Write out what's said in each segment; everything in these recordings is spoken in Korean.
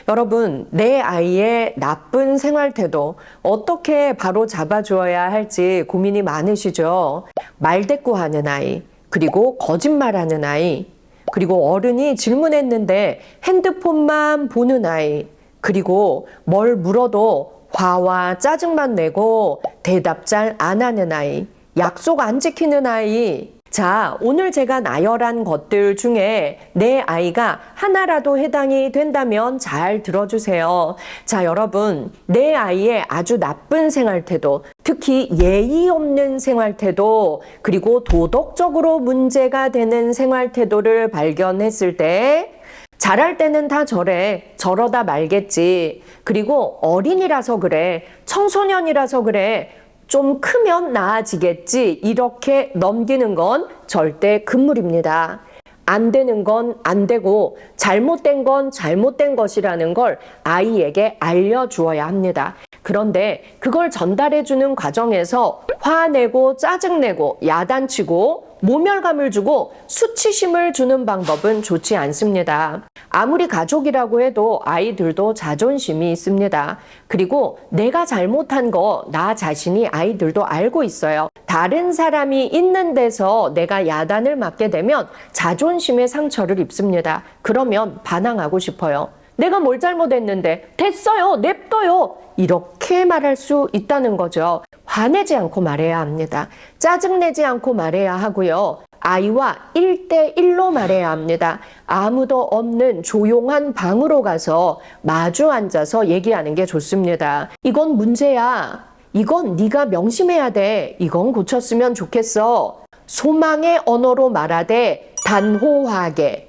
여러분, 내 아이의 나쁜 생활 태도 어떻게 바로 잡아주어야 할지 고민이 많으시죠? 말대꾸하는 아이, 그리고 거짓말하는 아이, 그리고 어른이 질문했는데 핸드폰만 보는 아이, 그리고 뭘 물어도 화와 짜증만 내고 대답 잘 안 하는 아이, 약속 안 지키는 아이. 자, 오늘 제가 나열한 것들 중에 내 아이가 하나라도 해당이 된다면 잘 들어주세요. 자, 여러분, 내 아이의 아주 나쁜 생활 태도, 특히 예의 없는 생활 태도, 그리고 도덕적으로 문제가 되는 생활 태도를 발견했을 때 잘할 때는 다 저래, 저러다 말겠지. 그리고 어린이라서 그래, 청소년이라서 그래, 좀 크면 나아지겠지, 이렇게 넘기는 건 절대 금물입니다. 안 되는 건 안 되고 잘못된 건 잘못된 것이라는 걸 아이에게 알려주어야 합니다. 그런데 그걸 전달해주는 과정에서 화내고 짜증내고 야단치고 모멸감을 주고 수치심을 주는 방법은 좋지 않습니다. 아무리 가족이라고 해도 아이들도 자존심이 있습니다. 그리고 내가 잘못한 거 나 자신이 아이들도 알고 있어요. 다른 사람이 있는 데서 내가 야단을 맞게 되면 자존심의 상처를 입습니다. 그러면 반항하고 싶어요. 내가 뭘 잘못했는데 됐어요, 냅둬요, 이렇게 말할 수 있다는 거죠. 화내지 않고 말해야 합니다. 짜증내지 않고 말해야 하고요. 아이와 1대1로 말해야 합니다. 아무도 없는 조용한 방으로 가서 마주 앉아서 얘기하는 게 좋습니다. 이건 문제야. 이건 네가 명심해야 돼. 이건 고쳤으면 좋겠어. 소망의 언어로 말하되 단호하게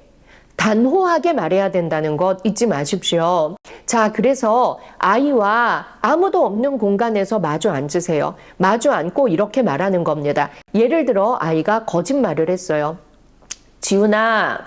말해야 된다는 것 잊지 마십시오. 자, 그래서 아이와 아무도 없는 공간에서 마주 앉으세요. 마주 앉고 이렇게 말하는 겁니다. 예를 들어 아이가 거짓말을 했어요. 지훈아,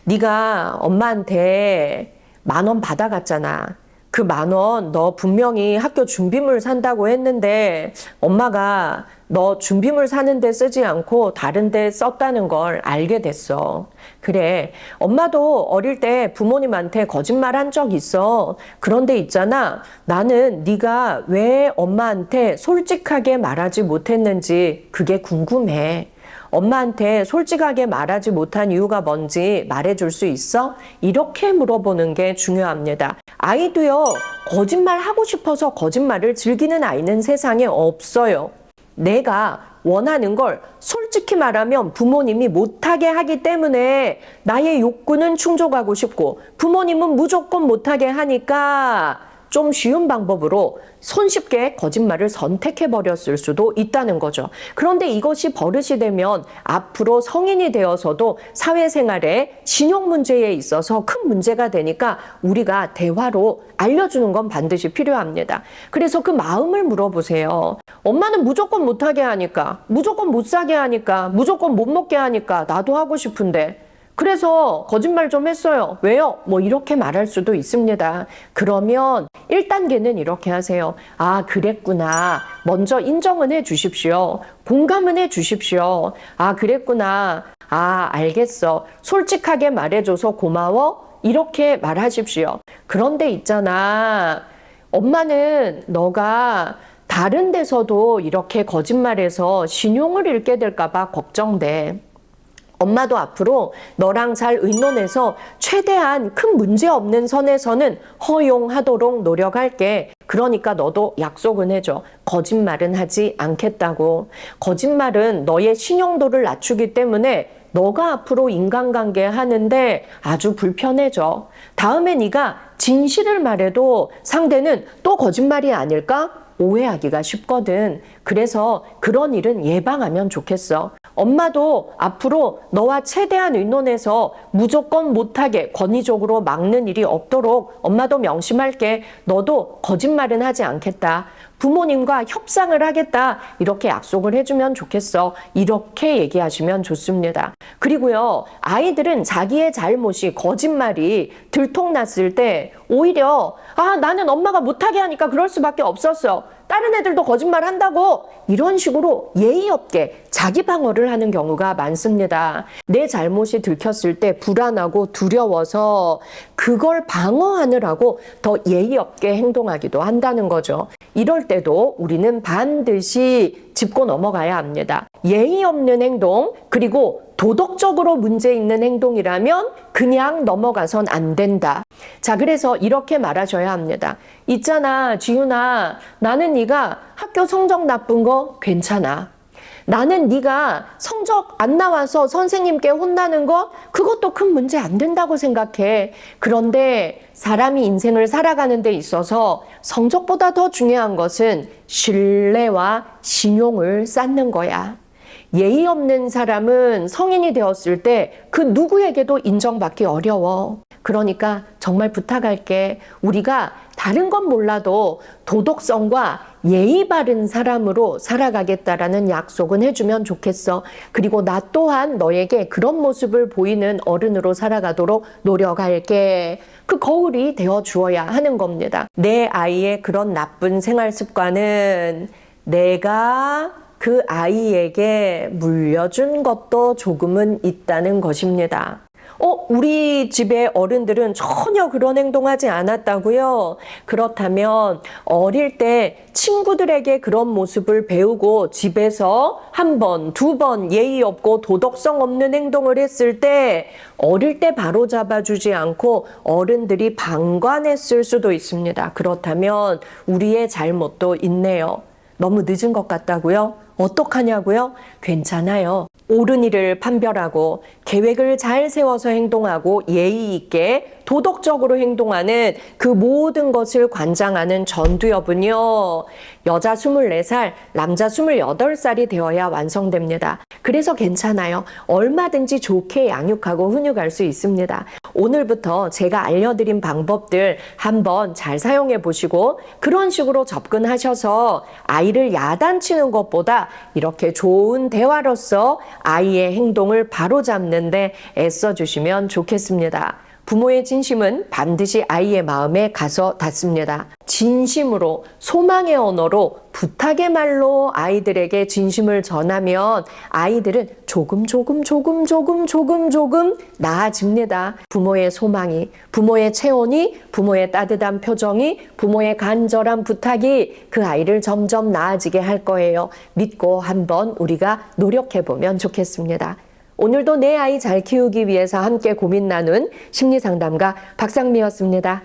네가 엄마한테 10,000원 받아갔잖아. 그 10,000원 너 분명히 학교 준비물 산다고 했는데 엄마가 너 준비물 사는 데 쓰지 않고 다른 데 썼다는 걸 알게 됐어. 그래, 엄마도 어릴 때 부모님한테 거짓말 한 적 있어. 그런데 있잖아, 나는 네가 왜 엄마한테 솔직하게 말하지 못했는지 그게 궁금해. 엄마한테 솔직하게 말하지 못한 이유가 뭔지 말해줄 수 있어? 이렇게 물어보는 게 중요합니다. 아이도요, 거짓말 하고 싶어서 거짓말을 즐기는 아이는 세상에 없어요. 내가 원하는 걸 솔직히 말하면 부모님이 못하게 하기 때문에 나의 욕구는 충족하고 싶고 부모님은 무조건 못하게 하니까 좀 쉬운 방법으로 손쉽게 거짓말을 선택해버렸을 수도 있다는 거죠. 그런데 이것이 버릇이 되면 앞으로 성인이 되어서도 사회생활에 신용 문제에 있어서 큰 문제가 되니까 우리가 대화로 알려주는 건 반드시 필요합니다. 그래서 그 마음을 물어보세요. 엄마는 무조건 못하게 하니까, 무조건 못 사게 하니까, 무조건 못 먹게 하니까 나도 하고 싶은데 그래서 거짓말 좀 했어요. 왜요? 뭐 이렇게 말할 수도 있습니다. 그러면 1단계는 이렇게 하세요. 아, 그랬구나. 먼저 인정은 해 주십시오. 공감은 해 주십시오. 아, 그랬구나. 아, 알겠어. 솔직하게 말해줘서 고마워. 이렇게 말하십시오. 그런데 있잖아, 엄마는 너가 다른 데서도 이렇게 거짓말해서 신용을 잃게 될까 봐 걱정돼. 엄마도 앞으로 너랑 잘 의논해서 최대한 큰 문제 없는 선에서는 허용하도록 노력할게. 그러니까 너도 약속은 해줘. 거짓말은 하지 않겠다고. 거짓말은 너의 신용도를 낮추기 때문에 너가 앞으로 인간관계 하는데 아주 불편해져. 다음에 네가 진실을 말해도 상대는 또 거짓말이 아닐까? 오해하기가 쉽거든. 그래서 그런 일은 예방하면 좋겠어. 엄마도 앞으로 너와 최대한 의논해서 무조건 못하게 권위적으로 막는 일이 없도록 엄마도 명심할게. 너도 거짓말은 하지 않겠다. 부모님과 협상을 하겠다. 이렇게 약속을 해주면 좋겠어. 이렇게 얘기하시면 좋습니다. 그리고요, 아이들은 자기의 잘못이 거짓말이 들통났을 때 오히려 나는 엄마가 못하게 하니까 그럴 수밖에 없었어. 다른 애들도 거짓말 한다고 이런 식으로 예의 없게 자기 방어를 하는 경우가 많습니다. 내 잘못이 들켰을 때 불안하고 두려워서 그걸 방어하느라고 더 예의 없게 행동하기도 한다는 거죠. 이럴 때도 우리는 반드시 짚고 넘어가야 합니다. 예의 없는 행동, 그리고 도덕적으로 문제 있는 행동이라면 그냥 넘어가선 안 된다. 자, 그래서 이렇게 말하셔야 합니다. 있잖아, 지윤아, 나는 네가 학교 성적 나쁜 거 괜찮아. 나는 네가 성적 안 나와서 선생님께 혼나는 거 그것도 큰 문제 안 된다고 생각해. 그런데 사람이 인생을 살아가는 데 있어서 성적보다 더 중요한 것은 신뢰와 신용을 쌓는 거야. 예의 없는 사람은 성인이 되었을 때 그 누구에게도 인정받기 어려워. 그러니까 정말 부탁할게. 우리가 다른 건 몰라도 도덕성과 예의 바른 사람으로 살아가겠다라는 약속은 해주면 좋겠어. 그리고 나 또한 너에게 그런 모습을 보이는 어른으로 살아가도록 노력할게. 그 거울이 되어 주어야 하는 겁니다. 내 아이의 그런 나쁜 생활 습관은 내가 그 아이에게 물려준 것도 조금은 있다는 것입니다. 우리 집의 어른들은 전혀 그런 행동하지 않았다고요? 그렇다면 어릴 때 친구들에게 그런 모습을 배우고 집에서 한 번, 두 번 예의 없고 도덕성 없는 행동을 했을 때 어릴 때 바로 잡아주지 않고 어른들이 방관했을 수도 있습니다. 그렇다면 우리의 잘못도 있네요. 너무 늦은 것 같다고요? 어떡하냐고요? 괜찮아요. 옳은 일을 판별하고 계획을 잘 세워서 행동하고 예의 있게 도덕적으로 행동하는 그 모든 것을 관장하는 전두엽은요, 여자 24살, 남자 28살이 되어야 완성됩니다. 그래서 괜찮아요. 얼마든지 좋게 양육하고 훈육할 수 있습니다. 오늘부터 제가 알려드린 방법들 한번 잘 사용해 보시고 그런 식으로 접근하셔서 아이를 야단치는 것보다 이렇게 좋은 대화로서 아이의 행동을 바로잡는데 애써주시면 좋겠습니다. 부모의 진심은 반드시 아이의 마음에 가서 닿습니다. 진심으로, 소망의 언어로, 부탁의 말로 아이들에게 진심을 전하면 아이들은 조금 나아집니다. 부모의 소망이, 부모의 체온이, 부모의 따뜻한 표정이, 부모의 간절한 부탁이 그 아이를 점점 나아지게 할 거예요. 믿고 한번 우리가 노력해보면 좋겠습니다. 오늘도 내 아이 잘 키우기 위해서 함께 고민 나눈 심리상담가 박상미였습니다.